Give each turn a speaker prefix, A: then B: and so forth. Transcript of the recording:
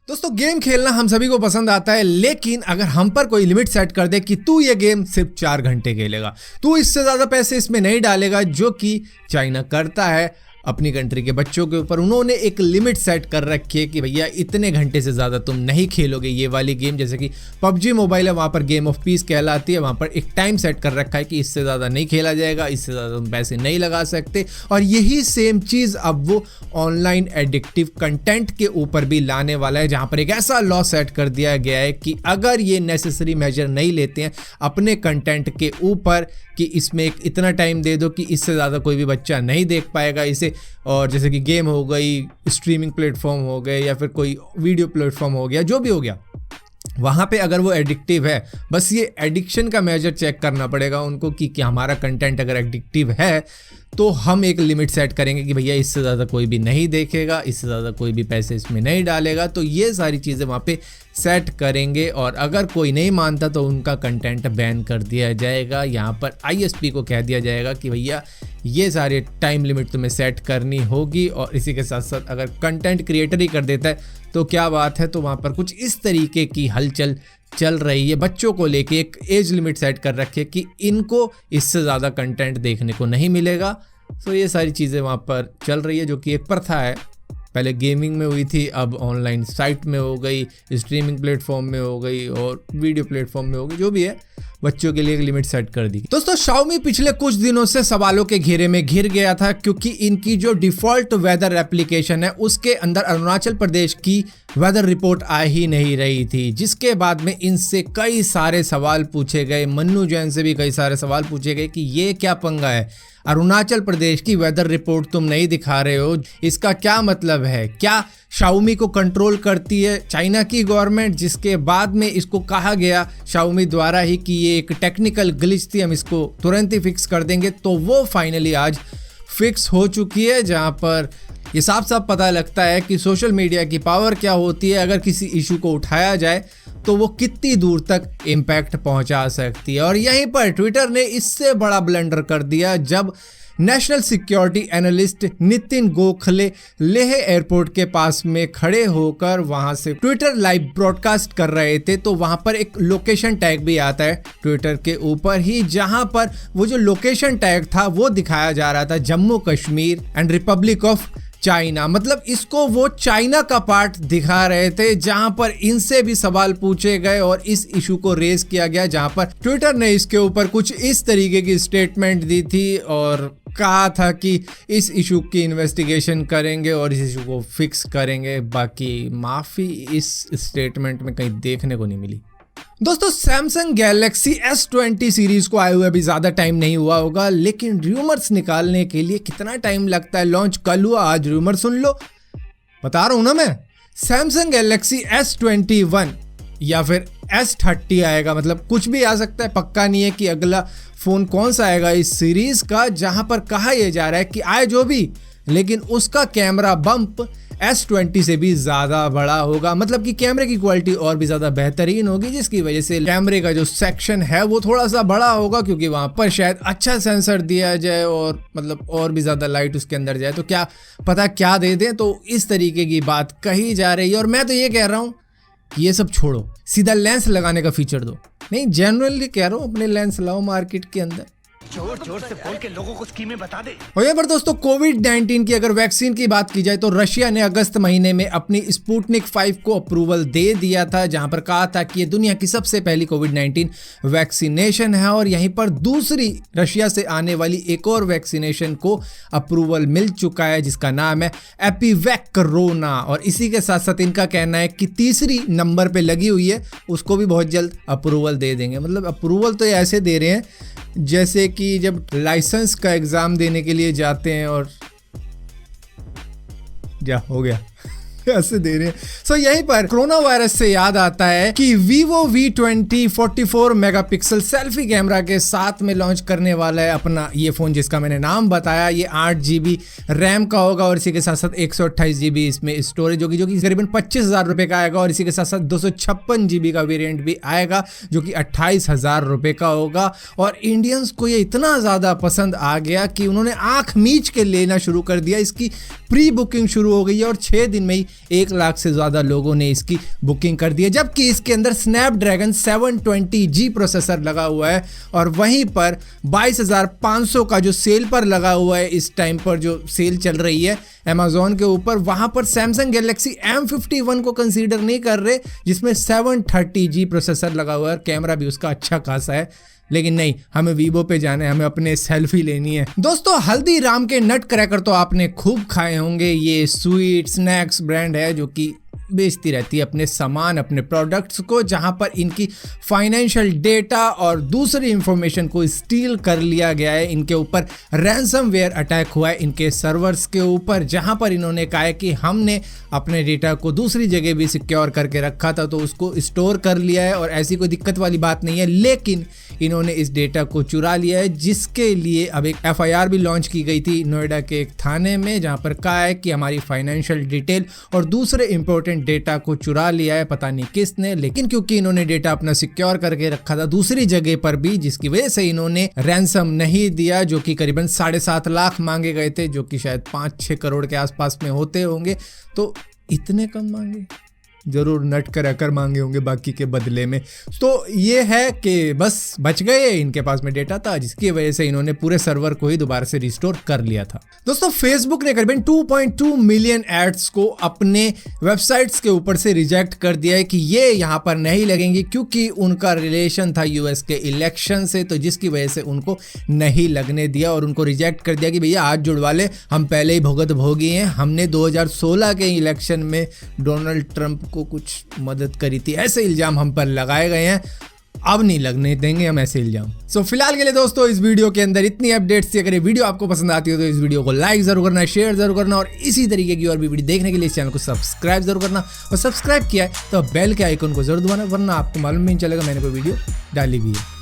A: दोस्तों गेम खेलना हम सभी को पसंद आता है, लेकिन अगर हम पर कोई लिमिट सेट कर दे कि तू ये गेम सिर्फ 4 घंटे खेलेगा, तू इससे ज़्यादा पैसे इसमें नहीं डालेगा, जो कि चाइना करता है अपनी कंट्री के बच्चों के ऊपर। उन्होंने एक लिमिट सेट कर रखी है कि भैया इतने घंटे से ज़्यादा तुम नहीं खेलोगे ये वाली गेम। जैसे कि पबजी मोबाइल है, वहाँ पर गेम ऑफ पीस कहलाती है, वहाँ पर एक टाइम सेट कर रखा है कि इससे ज़्यादा नहीं खेला जाएगा, इससे ज़्यादा तुम पैसे नहीं लगा सकते। और यही सेम चीज़ अब वो ऑनलाइन एडिक्टिव कंटेंट के ऊपर भी लाने वाला है, जहाँ पर एक ऐसा लॉ सेट कर दिया गया है कि अगर ये नेसेसरी मेजर नहीं लेते हैं अपने कंटेंट के ऊपर कि इसमें एक इतना टाइम दे दो कि इससे ज़्यादा कोई भी बच्चा नहीं देख पाएगा इसे, और जैसे कि गेम हो गई, स्ट्रीमिंग प्लेटफॉर्म हो गए, या फिर कोई वीडियो प्लेटफॉर्म हो गया, जो भी हो गया, वहाँ पे अगर वो एडिक्टिव है, बस ये एडिक्शन का मेजर चेक करना पड़ेगा उनको कि हमारा कंटेंट अगर एडिक्टिव है तो हम एक लिमिट सेट करेंगे कि भैया इससे ज़्यादा कोई भी नहीं देखेगा, इससे ज़्यादा कोई भी पैसे इसमें नहीं डालेगा। तो ये सारी चीज़ें वहाँ पे सेट करेंगे, और अगर कोई नहीं मानता तो उनका कंटेंट बैन कर दिया जाएगा। यहाँ पर ISP को कह दिया जाएगा कि भैया ये सारे टाइम लिमिट तुम्हें सेट करनी होगी। और इसी के साथ साथ अगर कंटेंट क्रिएटर ही कर देता है तो क्या बात है। तो वहाँ पर कुछ इस तरीके की हलचल चल रही है, बच्चों को लेके एक एज लिमिट सेट कर रखी है कि इनको इससे ज़्यादा कंटेंट देखने को नहीं मिलेगा। तो ये सारी चीज़ें वहाँ पर चल रही है, जो कि एक प्रथा है, पहले गेमिंग में हुई थी, अब ऑनलाइन साइट में हो गई, स्ट्रीमिंग प्लेटफॉर्म में हो गई, और वीडियो प्लेटफॉर्म में हो गई, जो भी है बच्चों के लिए एक लिमिट सेट कर दी। दोस्तों Xiaomi पिछले कुछ दिनों से सवालों के घेरे में घिर गया था, क्योंकि इनकी जो डिफ़ॉल्ट वेदर एप्लीकेशन है उसके अंदर अरुणाचल प्रदेश की वेदर रिपोर्ट आ ही नहीं रही थी, जिसके बाद में इनसे कई सारे सवाल पूछे गए। मन्नू जैन से भी कई सारे सवाल पूछे गए कि ये क्या पंगा है, अरुणाचल प्रदेश की वेदर रिपोर्ट तुम नहीं दिखा रहे हो, इसका क्या मतलब है? क्या Xiaomi को कंट्रोल करती है चाइना की गवर्नमेंट? जिसके बाद में इसको कहा गया Xiaomi द्वारा ही कि ये एक टेक्निकल ग्लिच थी, हम इसको तुरंत ही फिक्स कर देंगे। तो वो फाइनली आज फिक्स हो चुकी है, जहाँ पर ये साफ साफ पता लगता है कि सोशल मीडिया की पावर क्या होती है। अगर किसी इशू को उठाया जाए तो वो कितनी दूर तक इम्पैक्ट पहुंचा सकती है। और यहीं पर ट्विटर ने इससे बड़ा ब्लंडर कर दिया, जब national security analyst Nitin Gokhale Leh airport के पास में खड़े होकर वहां से ट्विटर लाइव ब्रॉडकास्ट कर रहे थे। तो वहां पर एक लोकेशन टैग भी आता है ट्विटर के ऊपर ही, जहां पर वो जो लोकेशन टैग था वो दिखाया जा रहा था Jammu Kashmir and Republic of China. मतलब इसको वो चाइना का पार्ट दिखा रहे थे, जहां पर इनसे भी सवाल पूछे गए और इस इशू को रेज किया गया, जहां पर ट्विटर ने इसके ऊपर कुछ इस तरीके की स्टेटमेंट दी थी और कहा था कि इस इशू की इन्वेस्टिगेशन करेंगे और इस इशू को फिक्स करेंगे। बाकी माफ़ी इस स्टेटमेंट में कहीं देखने को नहीं मिली। दोस्तों सैमसंग गैलेक्सी S20 सीरीज को आए हुए अभी ज़्यादा टाइम नहीं हुआ होगा, लेकिन रूमर्स निकालने के लिए कितना टाइम लगता है? लॉन्च कल हुआ, आज रूमर सुन लो। बता रहा हूँ ना मैं, सैमसंग गैलेक्सी S21 या फिर S30 आएगा। मतलब कुछ भी आ सकता है, पक्का नहीं है कि अगला फ़ोन कौन सा आएगा इस सीरीज़ का। जहाँ पर कहा यह जा रहा है कि आए जो भी, लेकिन उसका कैमरा बम्प S20 से भी ज़्यादा बड़ा होगा। मतलब कि कैमरे की क्वालिटी और भी ज़्यादा बेहतरीन होगी, जिसकी वजह से कैमरे का जो सेक्शन है वो थोड़ा सा बड़ा होगा, क्योंकि वहाँ पर शायद अच्छा सेंसर दिया जाए और मतलब और भी ज़्यादा लाइट उसके अंदर जाए, तो क्या पता क्या दे दें। तो इस तरीके की बात कही जा रही है, और मैं तो ये कह रहा हूँ कि ये सब छोड़ो, सीधा लेंस लगाने का फीचर दो। नहीं, जनरली कह रहा हूँ, अपने लेंस लाओ मार्केट के अंदर,
B: जोर जोर से बोल के लोगों को स्कीमें बता दे।
A: और यहाँ पर दोस्तों कोविड-19 की अगर वैक्सीन की बात की जाए तो रशिया ने अगस्त महीने में अपनी स्पुतनिक 5 को अप्रूवल दे दिया था, जहां पर कहा था कि ये दुनिया की सबसे पहली कोविड-19 वैक्सीनेशन है। और यहीं पर दूसरी रशिया से आने वाली एक और वैक्सीनेशन को अप्रूवल मिल चुका है, जिसका नाम है एपिवैक कोरोना। और इसी के साथ साथ इनका कहना है कि तीसरी नंबर पे लगी हुई है, उसको भी बहुत जल्द अप्रूवल दे देंगे। मतलब अप्रूवल तो ऐसे दे रहे हैं जैसे कि जब लाइसेंस का एग्ज़ाम देने के लिए जाते हैं और जा हो गया ऐसे दे रहे हैं। सो यहीं पर कोरोना वायरस से याद आता है कि Vivo V20 44 megapixel selfie camera के साथ में लॉन्च करने वाला है अपना ये फ़ोन, जिसका मैंने नाम बताया। ये 8 GB रैम का होगा और इसी के साथ साथ 128 GB इसमें स्टोरेज होगी, जो कि करीबन 25,000 रुपये का आएगा। और इसी के साथ साथ 256 GB का वेरिएंट भी आएगा, जो कि 28,000 रुपये का होगा। और इंडियंस को ये इतना ज़्यादा पसंद आ गया कि उन्होंने आँख मीच के लेना शुरू कर दिया। इसकी प्री बुकिंग शुरू हो गई है और 6 दिन में ही 1 लाख से ज़्यादा लोगों ने इसकी बुकिंग कर दी है, जबकि इसके अंदर स्नैपड्रैगन 720G प्रोसेसर लगा हुआ है। और वहीं पर 22,500 का जो सेल पर लगा हुआ है, इस टाइम पर जो सेल चल रही है अमेजोन के ऊपर, वहां पर सैमसंग गैलेक्सी M51 को कंसीडर नहीं कर रहे, जिसमें 730G प्रोसेसर लगा हुआ है। कैमरा भी उसका अच्छा खासा है, लेकिन नहीं, हमें वीवो पे जाना है, हमें अपने सेल्फी लेनी है। दोस्तों, हल्दीराम के नट क्रैकर तो आपने खूब खाए होंगे। ये स्वीट स्नैक्स ब्रांड है जो कि बेचती रहती है अपने सामान, अपने प्रोडक्ट्स को, जहां पर इनकी फाइनेंशियल डेटा और दूसरी इंफॉर्मेशन को स्टील कर लिया गया है। इनके ऊपर रैंसमवेयर अटैक हुआ है इनके सर्वर्स के ऊपर, जहां पर इन्होंने कहा है कि हमने अपने डेटा को दूसरी जगह भी सिक्योर करके रखा था, तो उसको स्टोर कर लिया है और ऐसी कोई दिक्कत वाली बात नहीं है, लेकिन इन्होंने इस डेटा को चुरा लिया है, जिसके लिए अब एक FIR भी लॉन्च की गई थी नोएडा के एक थाने में, जहां पर कहा है कि हमारी फाइनेंशियल डिटेल और दूसरे इंपॉर्टेंट डेटा को चुरा लिया है, पता नहीं किसने, लेकिन क्योंकि इन्होंने डेटा अपना सिक्योर करके रखा था दूसरी जगह पर भी, जिसकी वजह से इन्होंने रैंसम नहीं दिया, जो कि करीबन 7.5 लाख मांगे गए थे, जो कि शायद 5-6 करोड़ के आसपास में होते होंगे। तो इतने कम मांगे, जरूर नट क्रैकर मांगे होंगे बाकी के बदले में। तो ये है कि बस बच गए, इनके पास में डेटा था, जिसकी वजह से इन्होंने पूरे सर्वर को ही दोबारा से रिस्टोर कर लिया था। दोस्तों, फेसबुक ने करीबन 2.2 मिलियन एड्स को अपने वेबसाइट्स के ऊपर से रिजेक्ट कर दिया है कि ये यहाँ पर नहीं लगेंगी, क्योंकि उनका रिलेशन था US के इलेक्शन से, तो जिसकी वजह से उनको नहीं लगने दिया और उनको रिजेक्ट कर दिया कि भैया हाथ जुड़वा ले, हम पहले ही भुगत भोगी हैं, हमने 2016 के इलेक्शन में डोनाल्ड ट्रंप को कुछ मदद करी थी, ऐसे इल्जाम हम पर लगाए गए हैं, अब नहीं लगने देंगे हम ऐसे इल्जाम। सो फिलहाल के लिए दोस्तों, इस वीडियो के अंदर इतनी अपडेट्स थी। अगर ये वीडियो आपको पसंद आती हो तो इस वीडियो को लाइक जरूर करना, शेयर जरूर करना, और इसी तरीके की और भी वीडियो देखने के लिए इस चैनल को सब्सक्राइब जरूर करना, और सब्सक्राइब किया है तो बेल के आइकन को जरूर दबाना, वरना आपको मालूम नहीं चलेगा मैंने कोई वीडियो डाली भी है।